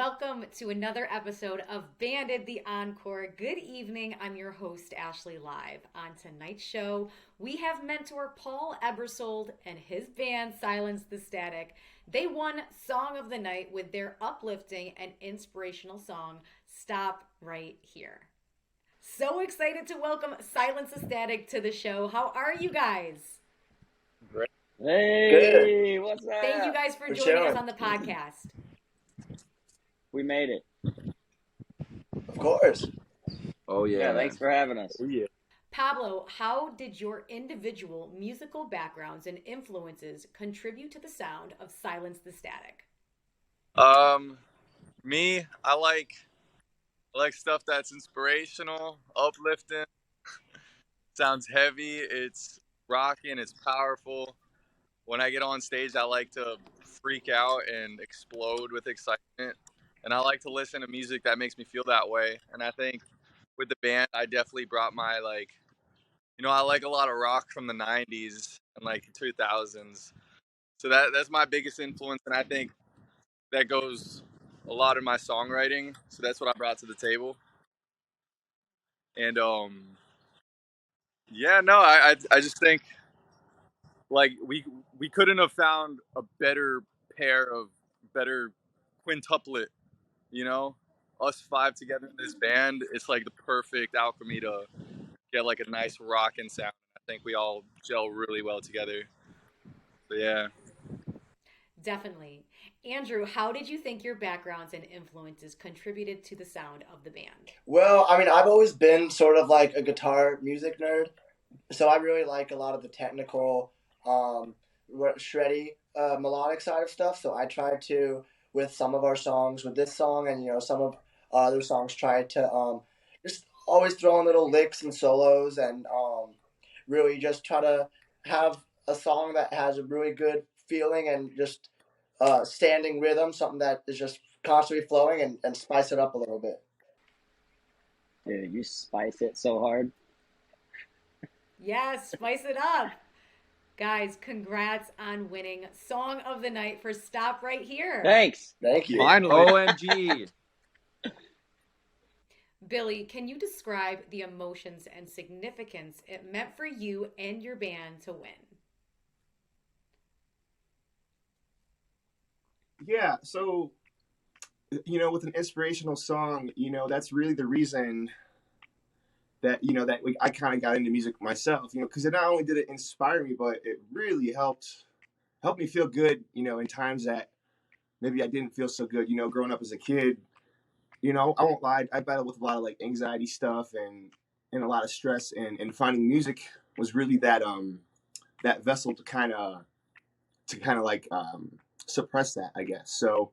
Welcome to another episode of Banded the Encore. Good evening. I'm your host, Ashley Live. On tonight's show, we have mentor Paul Ebersold and his band, Silence the Static. They won Song of the Night with their uplifting and inspirational song, Stop Right Here. So excited to welcome Silence the Static to the show. How are you guys? Great. Hey, what's up? Thank you guys for joining us on the podcast. We made it. Of course. Oh, yeah. Thanks for having us. Oh, yeah. Pablo, how did your individual musical backgrounds and influences contribute to the sound of Silence the Static? Me, I like stuff that's inspirational, uplifting, sounds heavy, it's rocking, it's powerful. When I get on stage, I like to freak out and explode with excitement. And I like to listen to music that makes me feel that way. And I think with the band, I definitely brought my, I like a lot of rock from the 90s and 2000s. So that's my biggest influence. And I think that goes a lot in my songwriting. So that's what I brought to the table. And, I just think we couldn't have found a better quintuplet, us five together in this band. It's like the perfect alchemy to get like a nice rockin' sound. I think we all gel really well together. So yeah. Definitely. Andrew, how did you think your backgrounds and influences contributed to the sound of the band? Well, I've always been sort of like a guitar music nerd, so I really like a lot of the technical, shreddy, melodic side of stuff. So I tried to, with some of our songs, with this song and some of other songs, try to just always throw in little licks and solos and really just try to have a song that has a really good feeling and just standing rhythm, something that is just constantly flowing and spice it up a little bit. Dude, you spice it so hard. Yes, spice it up. Guys, congrats on winning Song of the Night for Stop Right Here. Thanks. Thank you. Finally. OMG. Billy, can you describe the emotions and significance it meant for you and your band to win? Yeah, so, with an inspirational song, that's really the reason that, I kind of got into music myself, because it not only did it inspire me, but it really helped me feel good, in times that maybe I didn't feel so good, growing up as a kid. I won't lie, I battled with a lot of anxiety stuff and a lot of stress, and finding music was really that vessel to kind of suppress that, I guess. So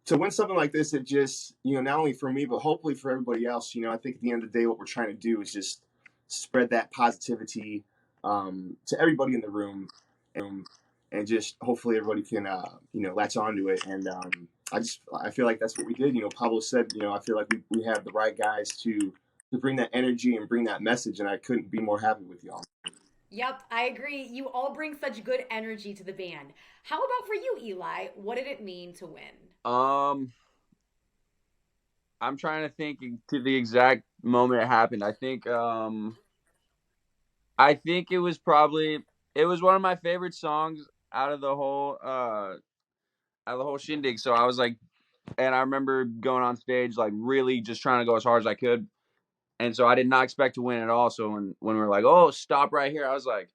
to win something like this, it just, not only for me, but hopefully for everybody else, I think at the end of the day, what we're trying to do is just spread that positivity to everybody in the room, and just hopefully everybody can, latch onto it. And I feel like that's what we did. Pablo said, I feel like we have the right guys to bring that energy and bring that message, and I couldn't be more happy with y'all. Yep, I agree. You all bring such good energy to the band. How about for you, Eli? What did it mean to win? I'm trying to think to the exact moment it happened. I think it was one of my favorite songs out of the whole shindig. So I was like, and I remember going on stage really just trying to go as hard as I could. And so I did not expect to win at all. So when we were like, oh, stop right here, I was like,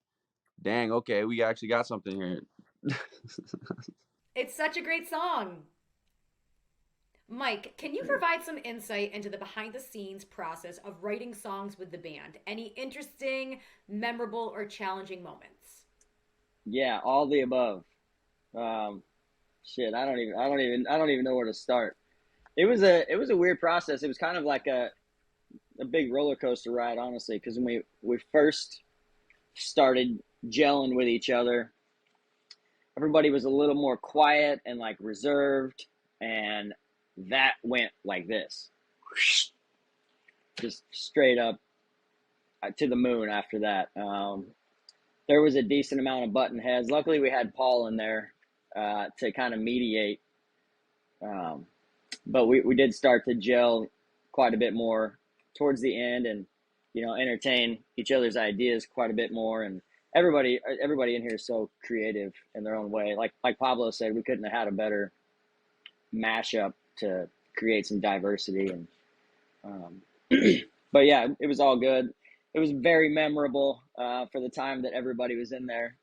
dang, okay, we actually got something here. It's such a great song. Mike, can you provide some insight into the behind-the-scenes process of writing songs with the band? Any interesting, memorable, or challenging moments? Yeah, all the above. Shit, I don't even know where to start. It was a weird process. It was kind of like a big roller coaster ride, honestly, because when we first started gelling with each other, everybody was a little more quiet and reserved, and that went like this, just straight up to the moon after that. There was a decent amount of button heads. Luckily we had Paul in there to kind of mediate but we did start to gel quite a bit more towards the end, and entertain each other's ideas quite a bit more. And everybody in here is so creative in their own way. Like Pablo said, we couldn't have had a better mashup to create some diversity. And but yeah, it was all good. It was very memorable for the time that everybody was in there.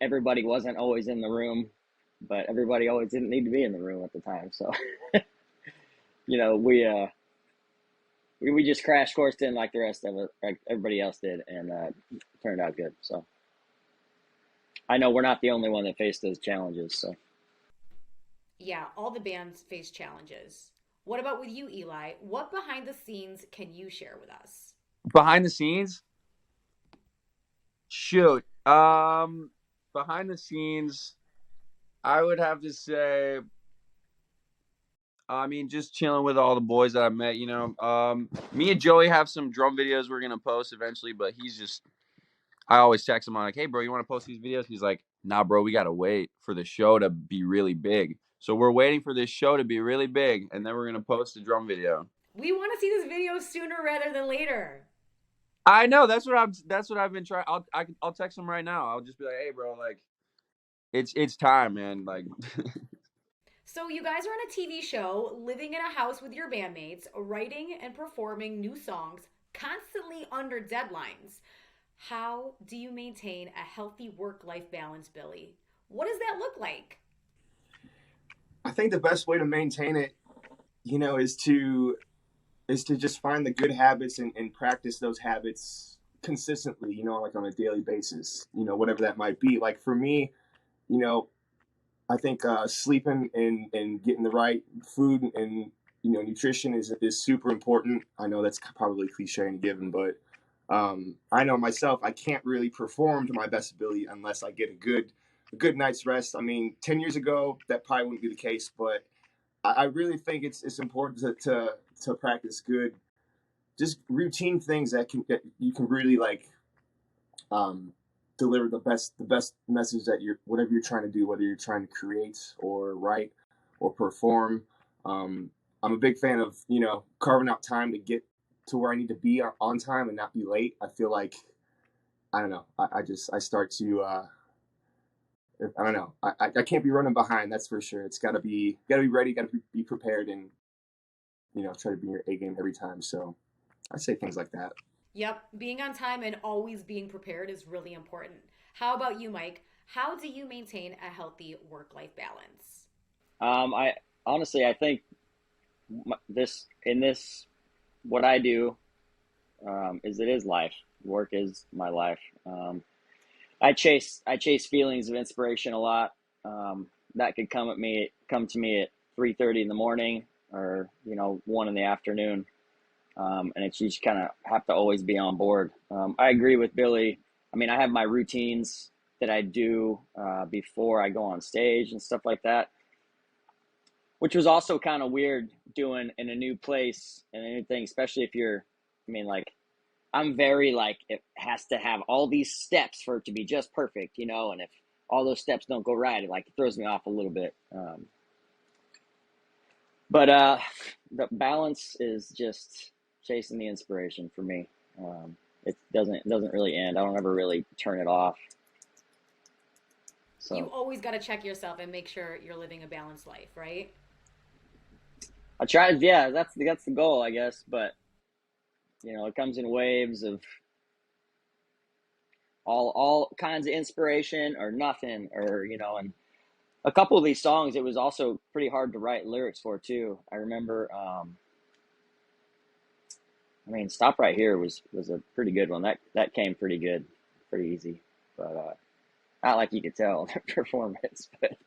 Everybody wasn't always in the room, but everybody always didn't need to be in the room at the time. So, we just crash coursed in like the rest of it, like everybody else did, and turned out good. So, I know we're not the only one that faced those challenges. So, Yeah, all the bands face challenges. What about with you, Eli? What behind the scenes can you share with us? Behind the scenes? Shoot. Behind the scenes, I would have to say, just chilling with all the boys that I met, me and Joey have some drum videos we're going to post eventually, but I always text him, I'm like, hey, bro, you want to post these videos? He's like, nah, bro, we got to wait for the show to be really big. So we're waiting for this show to be really big, and then we're going to post a drum video. We want to see this video sooner rather than later. I know, that's what I've been trying. I'll text him right now. I'll just be like, hey, bro, like, it's time, man. Like, So you guys are on a TV show, living in a house with your bandmates, writing and performing new songs, constantly under deadlines. How do you maintain a healthy work-life balance, Billy? What does that look like? I think the best way to maintain it, is to just find the good habits and practice those habits consistently, like on a daily basis, whatever that might be. Like for me, I think sleeping and getting the right food and nutrition is super important. I know that's probably cliche and given, but I know myself, I can't really perform to my best ability unless I get a good night's rest. I mean, 10 years ago, that probably wouldn't be the case, but I really think it's important to practice good, just routine things that you can really like deliver the best message that whatever you're trying to do, whether you're trying to create or write or perform. I'm a big fan of carving out time to get to where I need to be on time and not be late. I feel like I don't know. I start to I don't know. I can't be running behind. That's for sure. It's gotta be ready. Gotta be prepared, and try to bring your A game every time. So I say things like that. Yep, being on time and always being prepared is really important. How about you, Mike? How do you maintain a healthy work-life balance? I honestly, I think what I do it is life. Work is my life. I chase feelings of inspiration a lot. That could come to me at 3:30 in the morning or 1 in the afternoon. And it's you just kind of have to always be on board. I agree with Billy. I mean, I have my routines that I do before I go on stage and stuff like that, which was also kind of weird doing in a new place and a new thing, especially if I'm very it has to have all these steps for it to be just perfect, and if all those steps don't go right, it throws me off a little bit. But the balance is just chasing the inspiration for me. It doesn't really end. I don't ever really turn it off. So You always got to check yourself and make sure you're living a balanced life, right? I try. Yeah, that's the goal, I guess. But it comes in waves of all kinds of inspiration or nothing, or and a couple of these songs, it was also pretty hard to write lyrics for too. I remember. Stop Right Here was a pretty good one. That came pretty good, pretty easy, but not like you could tell their performance, but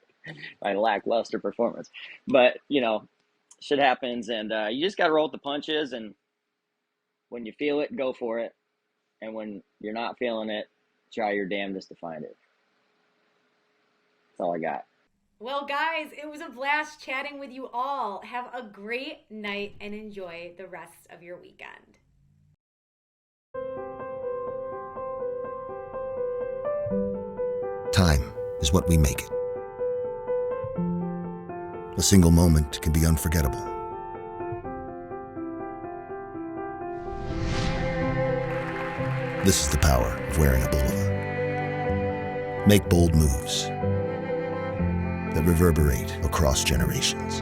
my lackluster performance. But shit happens, and you just got to roll with the punches. And when you feel it, go for it. And when you're not feeling it, try your damnedest to find it. That's all I got. Well, guys, it was a blast chatting with you all. Have a great night and enjoy the rest of your weekend. Time is what we make it. A single moment can be unforgettable. This is the power of wearing a pullover. Make bold moves that reverberate across generations.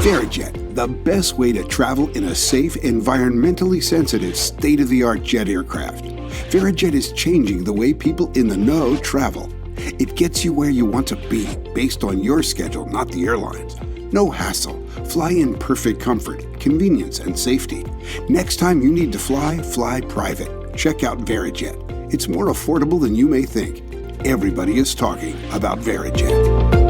VeriJet, the best way to travel in a safe, environmentally sensitive, state-of-the-art jet aircraft. VeriJet is changing the way people in the know travel. It gets you where you want to be, based on your schedule, not the airlines. No hassle. Fly in perfect comfort, convenience, and safety. Next time you need to fly, fly private. Check out VeriJet. It's more affordable than you may think. Everybody is talking about VeriJet.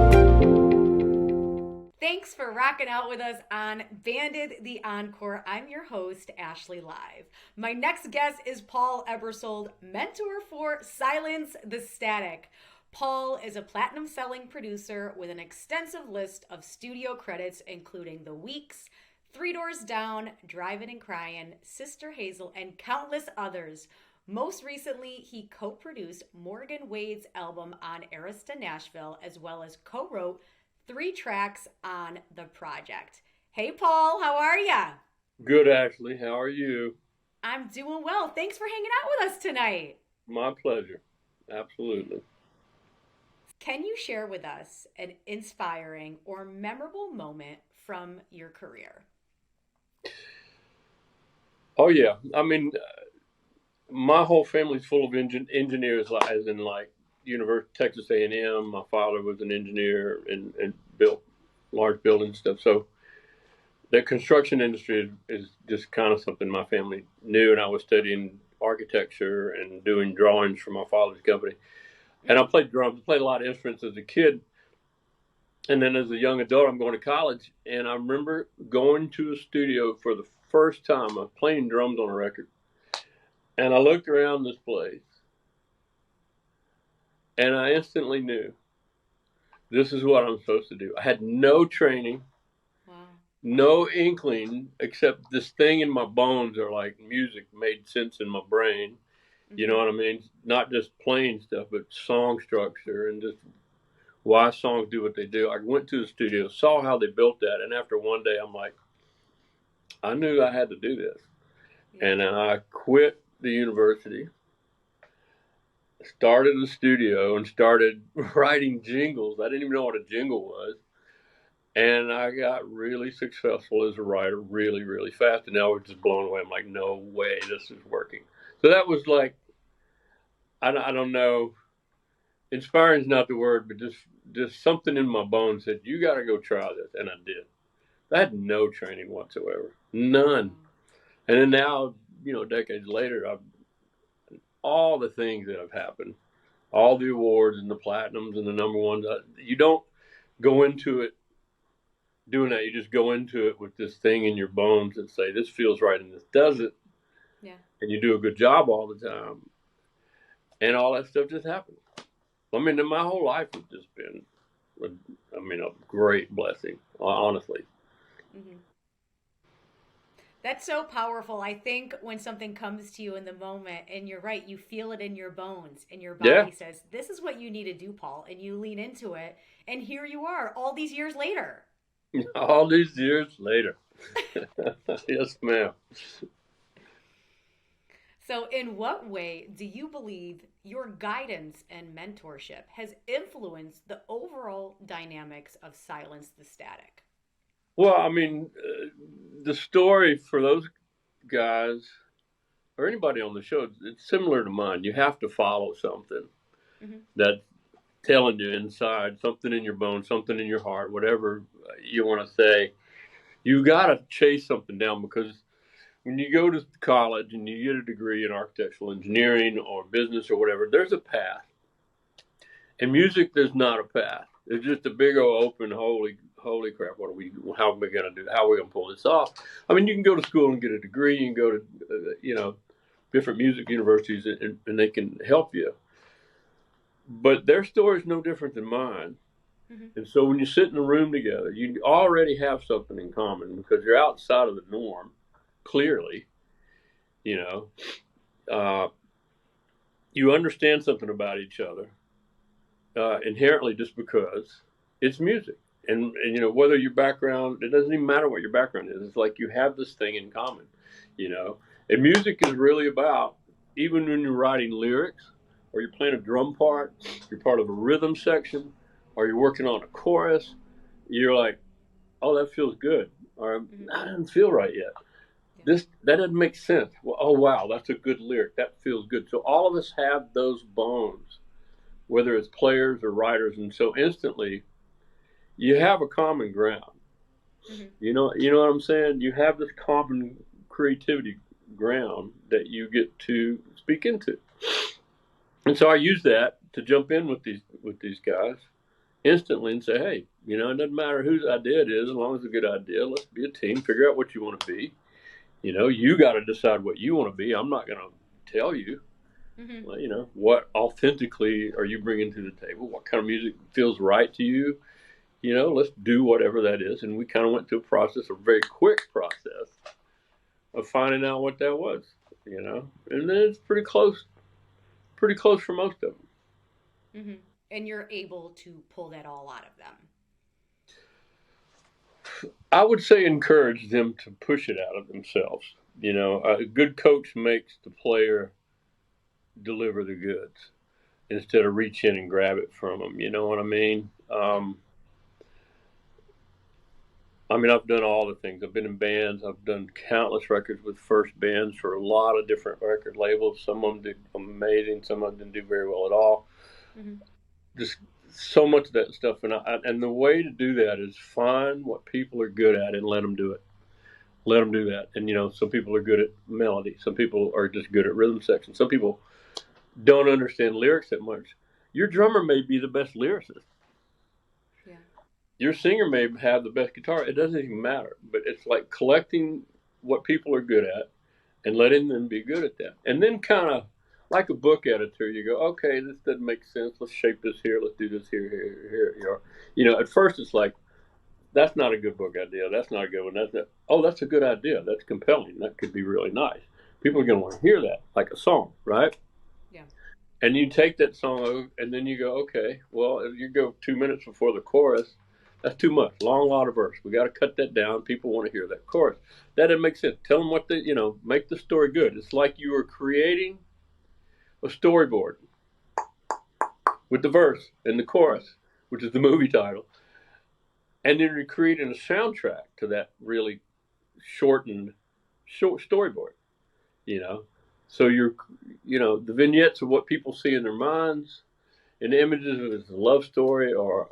Thanks for rocking out with us on Banded the Encore. I'm your host, Ashley Live. My next guest is Paul Ebersold, mentor for Silence the Static. Paul is a platinum-selling producer with an extensive list of studio credits, including The Weeks, Three Doors Down, Drivin' and Cryin', Sister Hazel, and countless others. Most recently, he co-produced Morgan Wade's album On Arista Nashville, as well as co-wrote 3 tracks on the project. Hey, Paul, how are ya? Good, Ashley. How are you? I'm doing well. Thanks for hanging out with us tonight. My pleasure. Absolutely. Can you share with us an inspiring or memorable moment from your career? Oh, yeah. I mean, my whole family's full of engineers, as in like University Texas A&M. My father was an engineer and built large buildings and stuff. So the construction industry is just kind of something my family knew. And I was studying architecture and doing drawings for my father's company. And I played drums, played a lot of instruments as a kid. And then as a young adult, I'm going to college. And I remember going to a studio for the first time, playing drums on a record. And I looked around this place. And I instantly knew this is what I'm supposed to do. I had no training, no inkling, except this thing in my bones or like music made sense in my brain. You know what I mean? Not just playing stuff, but song structure and just why songs do what they do. I went to the studio, saw how they built that. And after one day, I'm like, I knew I had to do this. Yeah. And then I quit the university, started a studio and started writing jingles. I didn't even know what a jingle was. And I got really successful as a writer really, really fast. And now I was just blown away. I'm like, no way, this is working. So that was like, I don't know, inspiring is not the word, but just something in my bones said, you got to go try this. And I did. I had no training whatsoever, none. And then now, you know, decades later, all the things that have happened, all the awards and the platinums and the number ones, you don't go into it doing that. You just go into it with this thing in your bones and say, this feels right and this doesn't. Yeah. And you do a good job all the time. And all that stuff just happens. I mean, my whole life has just been, a great blessing, honestly. Mm-hmm. That's so powerful. I think when something comes to you in the moment, and you're right, you feel it in your bones, and your body says, this is what you need to do, Paul, and you lean into it, and here you are, all these years later. All these years later. Yes, ma'am. So in what way do you believe your guidance and mentorship has influenced the overall dynamics of Silence the Static? Well, I mean, the story for those guys or anybody on the show, it's similar to mine. You have to follow something that's telling you inside, something in your bones, something in your heart, whatever you want to say. You got to chase something down, because when you go to college and you get a degree in architectural engineering or business or whatever, there's a path. In music, there's not a path. It's just a big old open, holy crap, how are we going to do it? How are we going to pull this off? I mean, you can go to school and get a degree. You can go to, different music universities and they can help you. But their story is no different than mine. Mm-hmm. And so when you sit in a room together, you already have something in common because you're outside of the norm, clearly. you understand something about each other inherently just because it's music. And, you know, whether your background, it doesn't even matter what your background is. It's like you have this thing in common, you know. And music is really about, even when you're writing lyrics or you're playing a drum part, you're part of a rhythm section, or you're working on a chorus, you're like, oh, that feels good. Or that doesn't feel right yet. That doesn't make sense. Well, oh, wow, that's a good lyric. That feels good. So all of us have those bones, whether it's players or writers. And so instantly, you have a common ground. You know what I'm saying? You have this common creativity ground that you get to speak into. And so I use that to jump in with these guys instantly and say, hey, you know, it doesn't matter whose idea it is, as long as it's a good idea. Let's be a team. Figure out what you want to be. You know, you got to decide what you want to be. I'm not going to tell you. Well, you know, what authentically are you bringing to the table? What kind of music feels right to you? You know, let's do whatever that is. And we kind of went through a very quick process of finding out what that was, you know. And then it's pretty close for most of them. And you're able to pull that all out of them. I would say encourage them to push it out of themselves. You know, a good coach makes the player deliver the goods instead of reach in and grab it from them. You know what I mean? I've done all the things. I've been in bands. I've done countless records with first bands for a lot of different record labels. Some of them did amazing. Some of them didn't do very well at all. Just so much of that stuff. And the way to do that is find what people are good at and let them do it. Let them do that. And, you know, some people are good at melody. Some people are just good at rhythm section. Some people don't understand lyrics that much. Your drummer may be the best lyricist. Your singer may have the best guitar. It doesn't even matter. But it's like collecting what people are good at and letting them be good at that. And then kind of like a book editor, you go, okay, this doesn't make sense. Let's shape this here. Let's do this here. You know, at first it's like, that's not a good book idea. That's not a good one. That's a good idea. That's compelling. That could be really nice. People are going to want to hear that, like a song, right? Yeah. And you take that song and then you go, okay, well, if you go 2 minutes before the chorus, that's too much. Long lot of verse. We got to cut that down. People want to hear that chorus. That doesn't make sense. Tell them make the story good. It's like you were creating a storyboard with the verse and the chorus, which is the movie title. And then you're creating a soundtrack to that really short storyboard, you know. So the vignettes of what people see in their minds, and the images of it's a love story or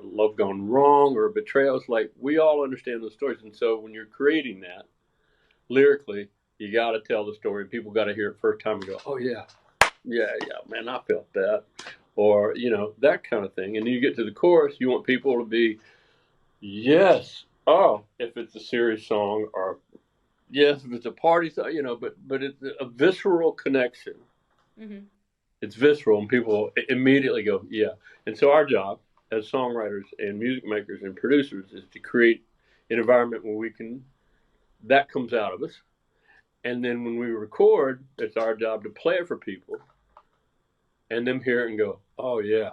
love gone wrong or a betrayal. It's like we all understand those stories, and so when you're creating that lyrically, you got to tell the story, and people got to hear it first time and go, "Oh yeah, man, I felt that," or that kind of thing. And then you get to the chorus, you want people to be, yes, oh, if it's a serious song, or yes, if it's a party song, but it's a visceral connection. Mm-hmm. It's visceral, and people immediately go, yeah. And so our job as songwriters and music makers and producers is to create an environment where that comes out of us. And then when we record, it's our job to play it for people and them hear it and go, oh, yeah.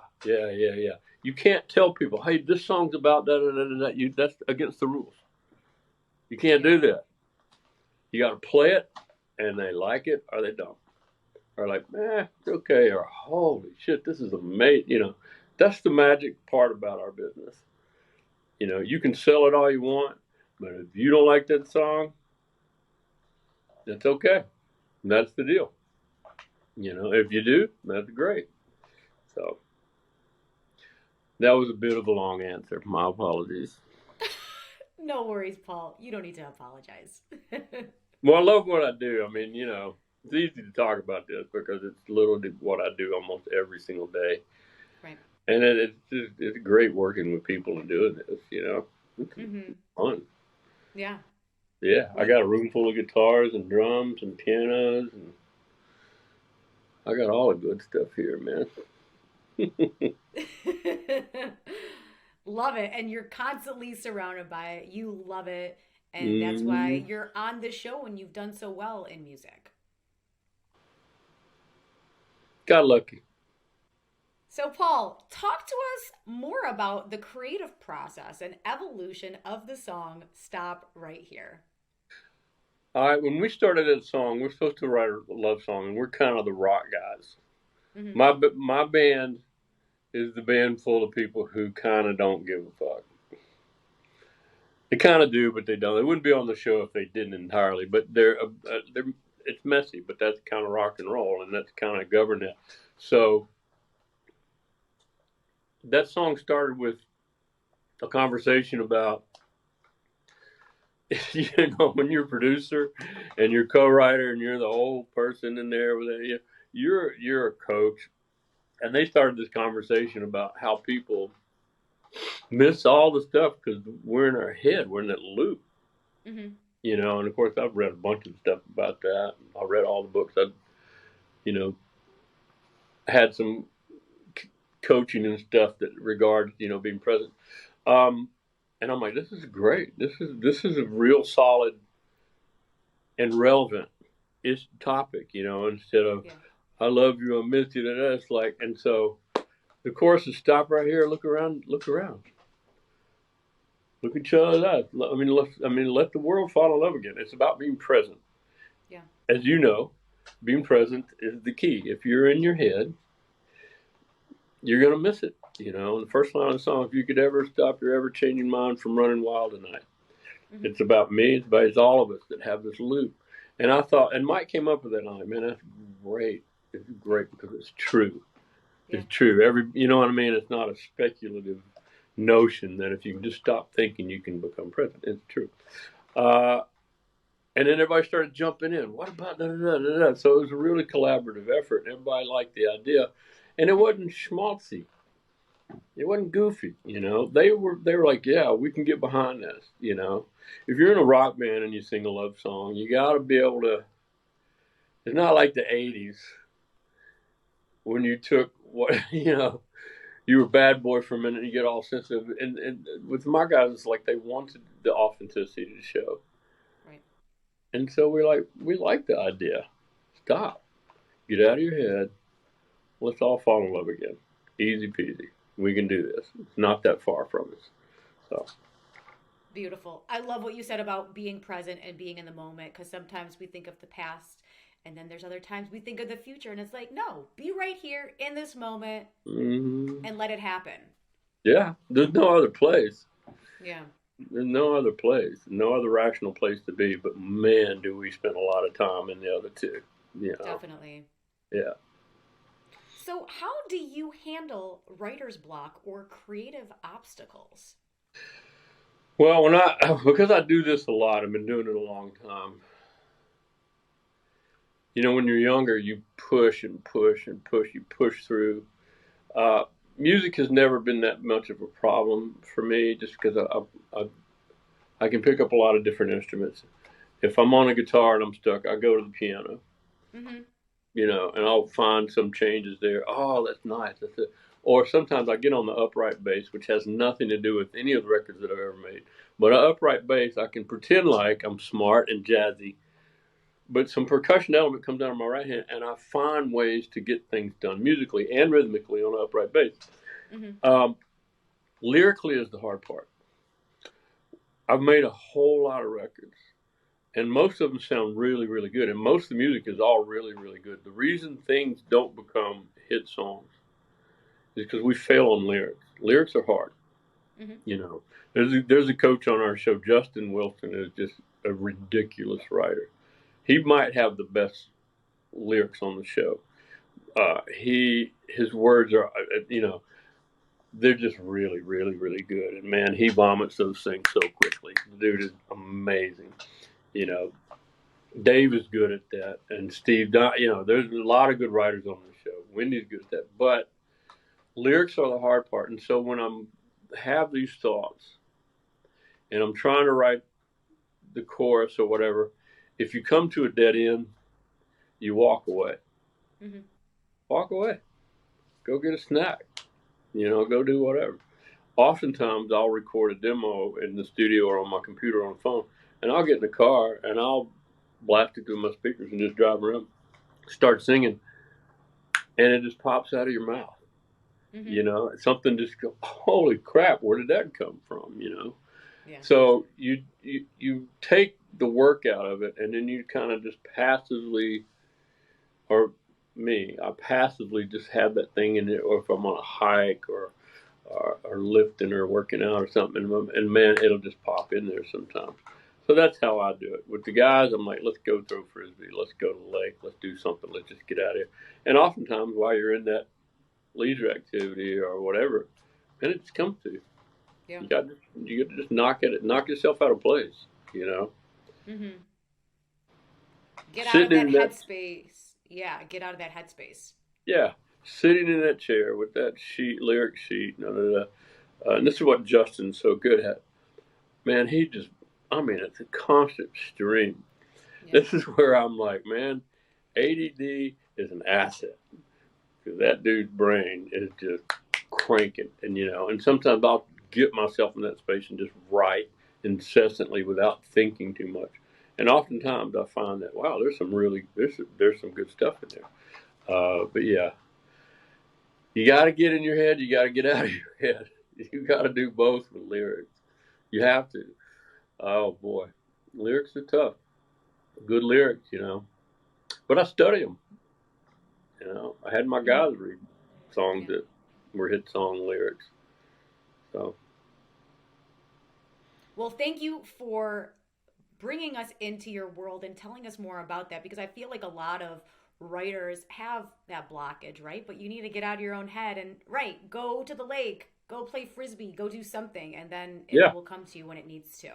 You can't tell people, hey, this song's about that. That's against the rules. You can't do that. You got to play it, and they like it or they don't. Or like, it's okay, or holy shit, this is amazing. That's the magic part about our business. You can sell it all you want, but if you don't like that song, that's okay. And that's the deal. If you do, that's great. So that was a bit of a long answer. My apologies. No worries, Paul. You don't need to apologize. Well, I love what I do. I mean, it's easy to talk about this because it's literally what I do almost every single day. Right. And it's great working with people and doing this, It's fun. Yeah. Yeah. I got a room full of guitars and drums and pianos, and I got all the good stuff here, man. Love it. And you're constantly surrounded by it. You love it. And that's why you're on this show and you've done so well in music. got lucky. So, Paul, talk to us more about the creative process and evolution of the song Stop Right Here. All right, when we started that song, we're supposed to write a love song, and we're kind of the rock guys. Mm-hmm. My band is the band full of people who kind of don't give a fuck. They kind of do, but they don't. They wouldn't be on the show if they didn't entirely. But they're it's messy, but that's kind of rock and roll, and that's kind of governed it. So that song started with a conversation about, you know, when you're a producer and you're co-writer and you're the whole person in there with it, you're a coach, and they started this conversation about how people miss all the stuff because we're in our head, we're in that loop, Mm-hmm. you know. And of course, I've read a bunch of stuff about that. I read all the books. I've, you know, had some coaching and stuff that regards, you know, being present. And I'm like, this is great. This is a real solid and relevant topic, you know. Instead of I love you, I miss you. That's like, and so the chorus is stop right here, look around, look at each other's eyes. Let the world fall in love again. It's about being present. Yeah. As you know, being present is the key. If you're in your head, you're gonna miss it. You know, and the first line of the song, if you could ever stop your ever changing mind from running wild tonight. Mm-hmm. It's about me, it's all of us that have this loop. And I thought, and Mike came up with that line, man, that's great. It's great because it's true. Yeah. It's true. You know what I mean? It's not a speculative notion that if you can just stop thinking, you can become present. It's true. And then everybody started jumping in. What about da da da da da? So it was a really collaborative effort. Everybody liked the idea. And it wasn't schmaltzy. It wasn't goofy, you know. They were like, yeah, we can get behind this, you know. If you're in a rock band and you sing a love song, you got to be able to. It's not like the '80s when you took what you know, you were bad boy for a minute and you get all sensitive. And with my guys, it's like they wanted the authenticity to show. Right. And so we like the idea. Stop, get out of your head. Let's all fall in love again. Easy peasy. We can do this. It's not that far from us. So beautiful. I love what you said about being present and being in the moment, because sometimes we think of the past and then there's other times we think of the future, and it's like, no, be right here in this moment and let it happen. Yeah. There's no other place. Yeah. There's no other place, no other rational place to be, but man, do we spend a lot of time in the other two. You know? Definitely. Yeah. So how do you handle writer's block or creative obstacles? Well, because I do this a lot, I've been doing it a long time. You know, when you're younger, you push and push and push. You push through. Music has never been that much of a problem for me, just because I can pick up a lot of different instruments. If I'm on a guitar and I'm stuck, I go to the piano. Mm-hmm. You know, and I'll find some changes there. Oh, that's nice. That's it. Or sometimes I get on the upright bass, which has nothing to do with any of the records that I've ever made. But an upright bass, I can pretend like I'm smart and jazzy, but some percussion element comes out of my right hand, and I find ways to get things done musically and rhythmically on an upright bass. Mm-hmm. Lyrically is the hard part. I've made a whole lot of records, and most of them sound really, really good, and most of the music is all really, really good. The reason things don't become hit songs is because we fail on lyrics. Lyrics are hard. Mm-hmm. You know, there's a coach on our show, Justin Wilson, is just a ridiculous writer. He might have the best lyrics on the show. His words are, you know, they're just really, really, really good. And man, he vomits those things so quickly. The dude is amazing. You know, Dave is good at that, and Steve. You know, there's a lot of good writers on the show. Wendy's good at that, but lyrics are the hard part. And so when have these thoughts, and I'm trying to write the chorus or whatever, if you come to a dead end, you walk away. Mm-hmm. Walk away. Go get a snack. You know, go do whatever. Oftentimes, I'll record a demo in the studio or on my computer or on the phone, and I'll get in the car and I'll blast it through my speakers and just drive around, start singing. and it just pops out of your mouth. Mm-hmm. You know, something just go, holy crap, where did that come from? You know, Yeah. so you take the work out of it, and then you kind of just passively, or me, I passively just have that thing in it, or if I'm on a hike or lifting or working out or something, and man, it'll just pop in there sometimes. So that's how I do it. With the guys, I'm like, let's go throw frisbee, let's go to the lake, let's do something, let's just get out of here. And oftentimes, while you're in that leisure activity or whatever, and it just comes to you. Yeah. You got to just knock yourself out of place. You know. Mm-hmm. Get out of Sitting that in headspace. Yeah, get out of that headspace. Yeah, sitting in that chair with that lyric sheet, and this is what Justin's so good at. Man, it's a constant stream. Yeah. This is where I'm like, man, ADD is an asset. Because that dude's brain is just cranking. And sometimes I'll get myself in that space and just write incessantly without thinking too much. And oftentimes I find that, wow, there's some good stuff in there. But yeah, you got to get in your head. You got to get out of your head. You got to do both with lyrics. You have to. Oh boy, lyrics are tough. Good lyrics, but I study them. I had my guys read songs that were hit song lyrics. So. Well, thank you for bringing us into your world and telling us more about that, because I feel like a lot of writers have that blockage, right? But you need to get out of your own head and, go to the lake, go play frisbee, go do something, and then it will come to you when it needs to.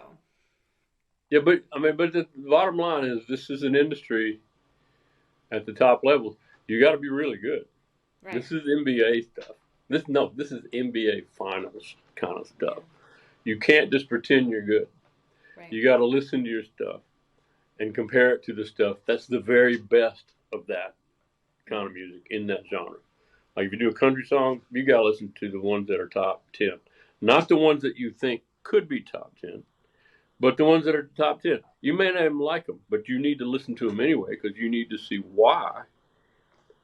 Yeah, but the bottom line is, this is an industry at the top levels. You got to be really good. Right. This is NBA stuff. This is NBA finals kind of stuff. You can't just pretend you're good. Right. You got to listen to your stuff and compare it to the stuff that's the very best of that kind of music in that genre. Like if you do a country song, you got to listen to the ones that are top 10, not the ones that you think could be top 10, but the ones that are top 10. You may not even like them, but you need to listen to them anyway, because you need to see why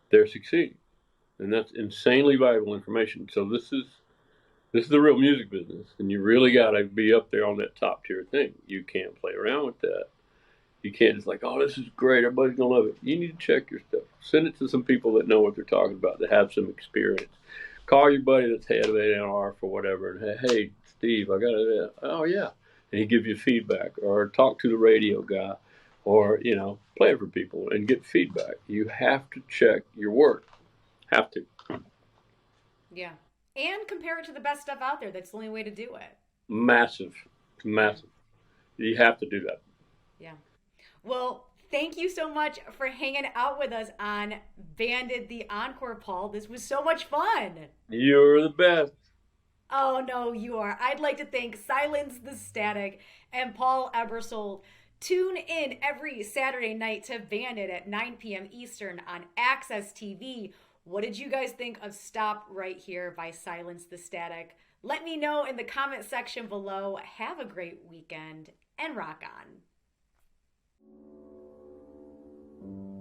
they're succeeding. And that's insanely valuable information. So this is the real music business, and you really got to be up there on that top tier thing. You can't play around with that. You can't just like, oh, this is great, everybody's going to love it. You need to check your stuff. Send it to some people that know what they're talking about, that have some experience. Call your buddy that's head of A&R for whatever, and hey, Steve, I got it. Oh, yeah. And he gives you feedback, or talk to the radio guy, or, play it for people and get feedback. You have to check your work. Have to. Yeah. And compare it to the best stuff out there. That's the only way to do it. Massive. You have to do that. Yeah. Well, thank you so much for hanging out with us on Banded the Encore, Paul. This was so much fun. You're the best. Oh, no, you are. I'd like to thank Silence the Static and Paul Ebersold. Tune in every Saturday night to Banded at 9 p.m. Eastern on Access TV. What did you guys think of Stop Right Here by Silence the Static? Let me know in the comment section below. Have a great weekend and rock on.